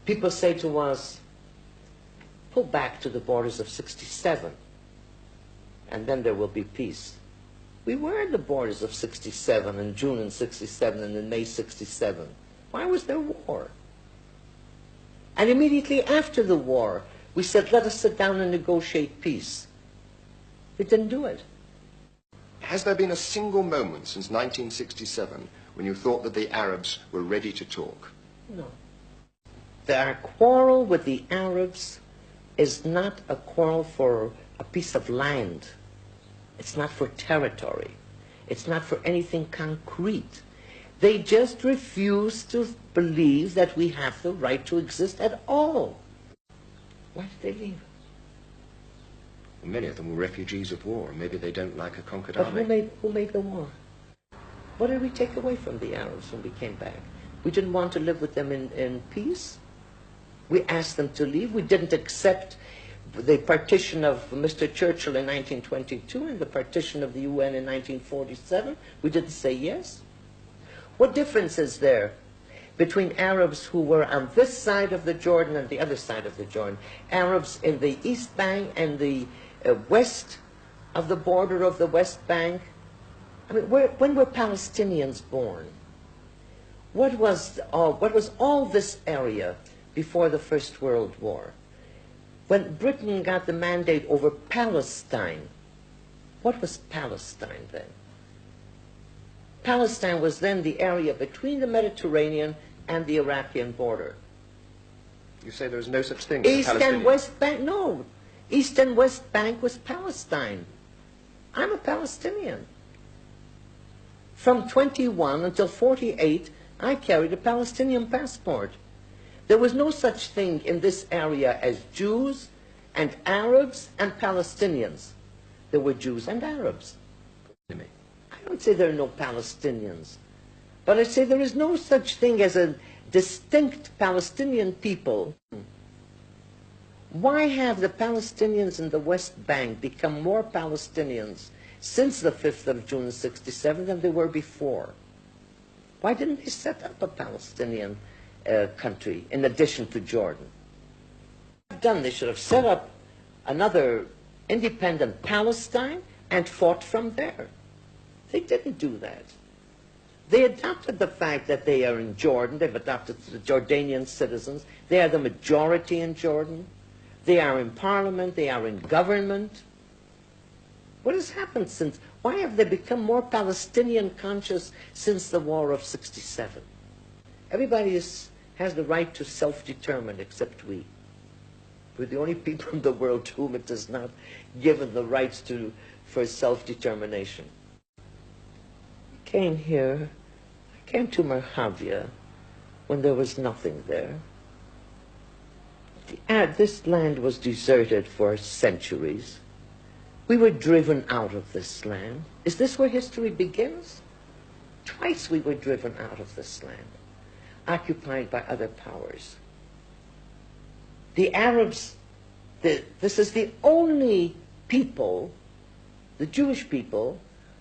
People say to us, pull back to the borders of 67, and then there will be peace. We were at the borders of 67 in June in 67 and in May 67. Why was there war? And immediately after the war, we said, let us sit down and negotiate peace. We didn't do it. Has there been a single moment since 1967 when you thought that the Arabs were ready to talk? No. Our quarrel with the Arabs is not a quarrel for a piece of land. It's not for territory. It's not for anything concrete. They just refuse to believe that we have the right to exist at all. Why did they leave? Well, many of them were refugees of war. Maybe they don't like a conquered But army. who made the war? What did we take away from the Arabs when we came back? We didn't want to live with them in peace. We asked them to leave. We didn't accept the partition of Mr. Churchill in 1922 and the partition of the UN in 1947. We didn't say yes. What difference is there between Arabs who were on this side of the Jordan and the other side of the Jordan? Arabs in the East Bank and the west of the border of the West Bank. I mean, when were Palestinians born? What was all this area before the First World War? When Britain got the mandate over Palestine, what was Palestine then? Palestine was then the area between the Mediterranean and the Iraqi border. You say there is no such thing as East Palestinian? and West Bank, no. East and West Bank was Palestine. I'm a Palestinian. From 21 until 48, I carried a Palestinian passport. There was no such thing in this area as Jews and Arabs and Palestinians. There were Jews and Arabs. I don't say there are no Palestinians, but I say there is no such thing as a distinct Palestinian people. Why have the Palestinians in the West Bank become more Palestinians since the 5th of June 67 than they were before? Why didn't they set up a Palestinian country in addition to Jordan? They should have set up another independent Palestine and fought from there. They didn't do that. They adopted the fact that they are in Jordan. They've adopted the Jordanian citizens. They are the majority in Jordan. They are in parliament. They are in government. What has happened since? Why have they become more Palestinian conscious since the War of 67? Everybody has the right to self-determine except we. We're the only people in the world to whom it is not given the rights for self-determination. I came here, I came to Merhavia when there was nothing there. This land was deserted for centuries. We were driven out of this land. Is this where history begins? Twice we were driven out of this land, occupied by other powers. The Arabs, this is the only people, the Jewish people,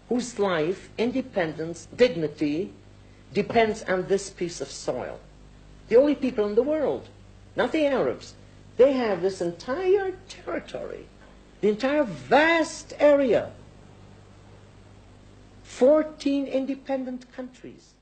whose life, independence, dignity depends on this piece of soil. The only people in the world, not the Arabs. They have this entire territory, the entire vast area, 14 independent countries.